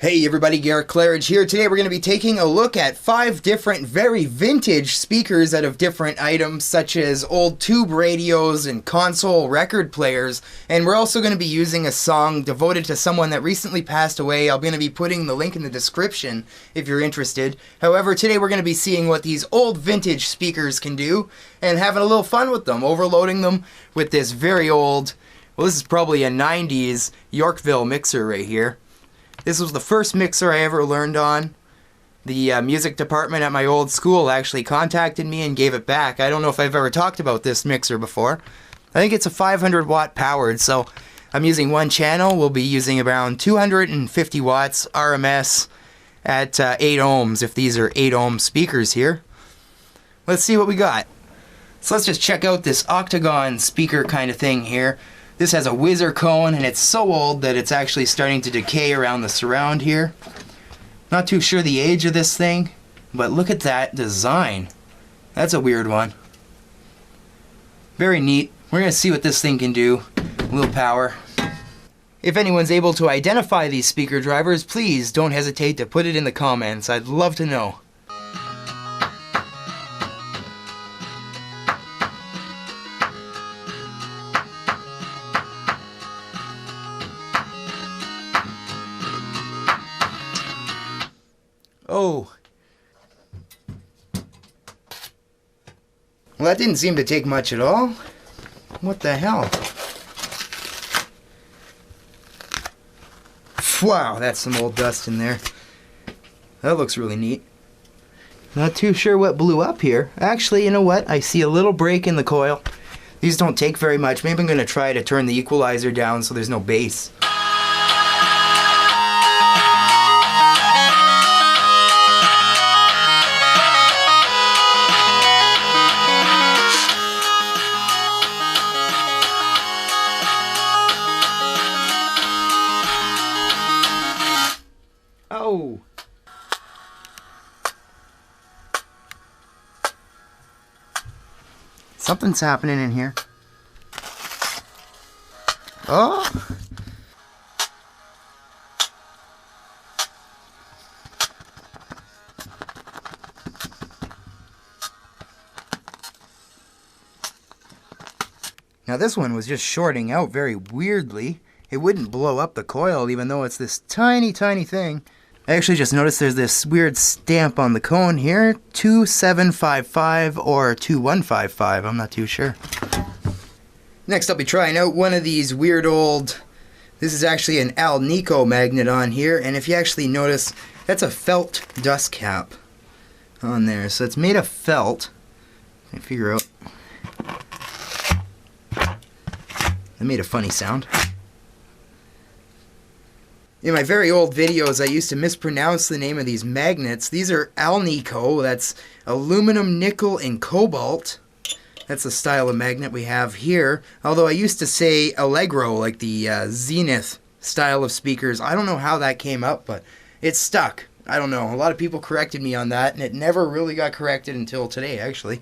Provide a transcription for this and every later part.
Hey everybody, Garrett Claridge here. Today we're going to be taking a look at 5 different very vintage speakers out of different items such as old tube radios and console record players, and we're also going to be using a song devoted to someone that recently passed away. I'm going to be putting the link in the description if you're interested. However, today we're going to be seeing what these old vintage speakers can do and having a little fun with them, overloading them with this very old, well, this is probably a 90s Yorkville mixer right here. This was the first mixer I ever learned on. The music department at my old school actually contacted me and gave it back. I don't know if I've ever talked about this mixer before. I think it's a 500 watt powered, so I'm using one channel. We'll be using around 250 watts RMS at 8 ohms if these are 8 ohm speakers here. Let's see what we got. So let's just check out this octagon speaker kind of thing here. This has a whizzer cone, and it's so old that it's actually starting to decay around the surround here. Not too sure the age of this thing, but look at that design. That's a weird one. Very neat. We're going to see what this thing can do. A little power. If anyone's able to identify these speaker drivers, please don't hesitate to put it in the comments. I'd love to know. Oh. Well, that didn't seem to take much at all. What the hell? Wow, that's some old dust in there. That looks really neat. Not too sure what blew up here. Actually, you know what? I see a little break in the coil. These don't take very much. Maybe I'm going to try to turn the equalizer down so there's no bass. Oh! Something's happening in here. Oh! Now this one was just shorting out very weirdly. It wouldn't blow up the coil even though it's this tiny, tiny thing. I actually just noticed there's this weird stamp on the cone here, 2755 or 2155, I'm not too sure. Next I'll be trying out one of these weird old, this is actually an Alnico magnet on here, and if you actually notice, that's a felt dust cap on there. So it's made of felt. I figure out. That made a funny sound. In my very old videos, I used to mispronounce the name of these magnets. These are Alnico. That's aluminum, nickel, and cobalt. That's the style of magnet we have here. Although I used to say Allegro, like the Zenith style of speakers. I don't know how that came up, but it stuck. I don't know. A lot of people corrected me on that, and it never really got corrected until today, actually.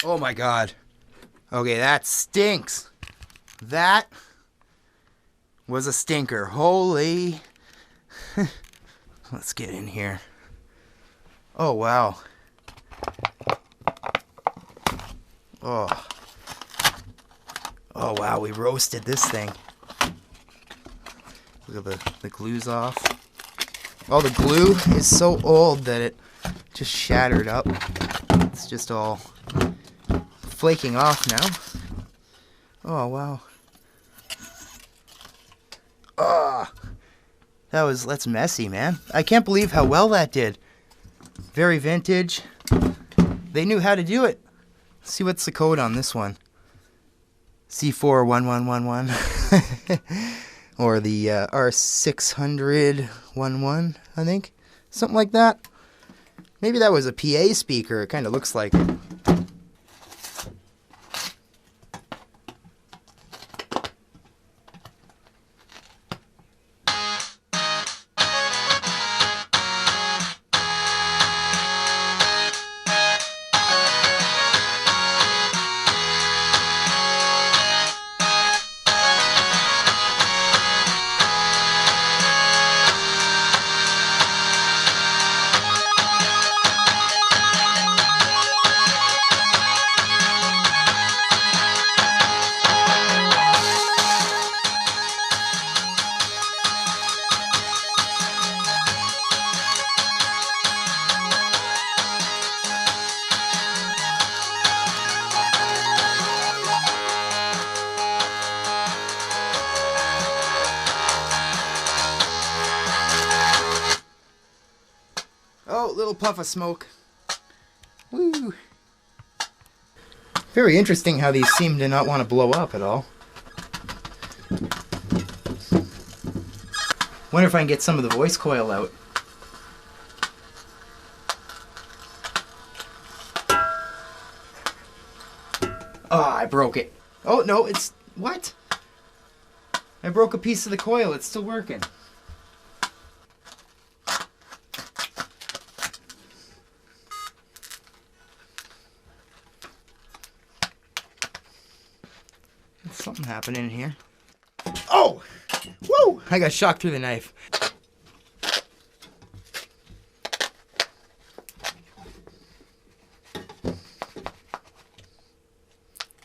Oh my god. Okay, that stinks. That was a stinker. Holy. Let's get in here. Oh, wow. Oh. Oh, wow, we roasted this thing. Look at the glue's off. Oh, the glue is so old that it just shattered up. It's just all flaking off now. Oh, wow. Ah. That's messy, man. I can't believe how well that did. Very vintage. They knew how to do it. Let's see what's the code on this one. C41111. Or the R60011, I think. Something like that. Maybe that was a PA speaker. It kind of looks like it. Oh, little puff of smoke. Woo! Very interesting how these seem to not want to blow up at all. Wonder if I can get some of the voice coil out. Oh, I broke it. Oh, no, it's... What? I broke a piece of the coil. It's still working. There's something happening in here. Oh! Woo! I got shocked through the knife.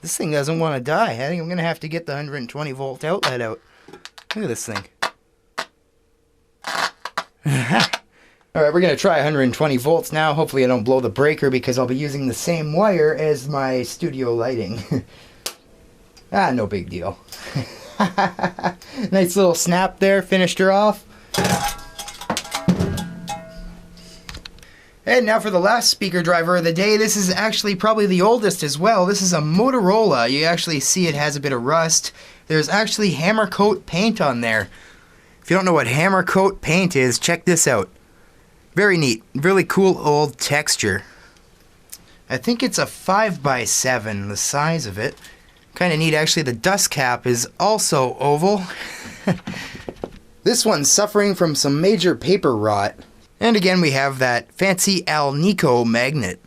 This thing doesn't want to die. I think I'm going to have to get the 120 volt outlet out. Look at this thing. Alright, we're going to try 120 volts now. Hopefully I don't blow the breaker because I'll be using the same wire as my studio lighting. No big deal. Nice little snap there, finished her off. And now for the last speaker driver of the day. This is actually probably the oldest as well. This is a Motorola. You actually see it has a bit of rust. There's actually hammer coat paint on there. If you don't know what hammer coat paint is, check this out. Very neat. Really cool old texture. I think it's a 5x7, the size of it. Kind of neat, actually. The dust cap is also oval. This one's suffering from some major paper rot. And again, we have that fancy Alnico magnet.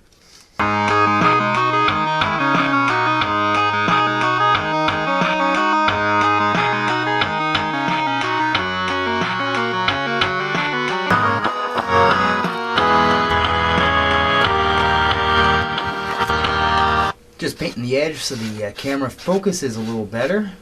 Just painting the edge so the camera focuses a little better.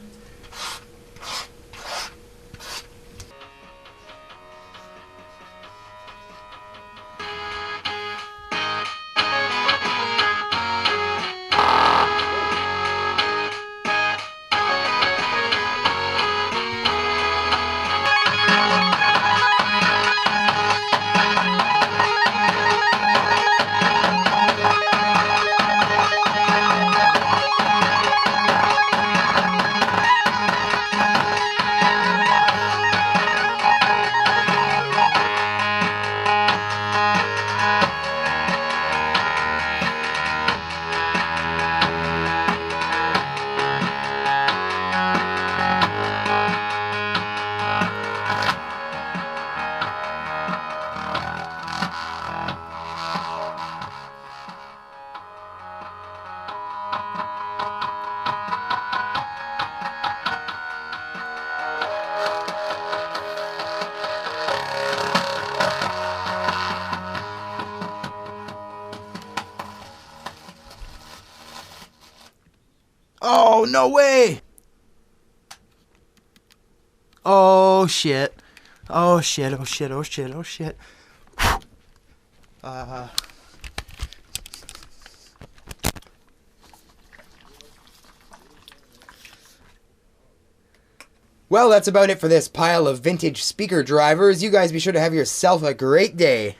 Oh, no way! Oh, shit. Oh, shit, oh, shit, oh, shit, oh, shit. Well, that's about it for this pile of vintage speaker drivers. You guys be sure to have yourself a great day.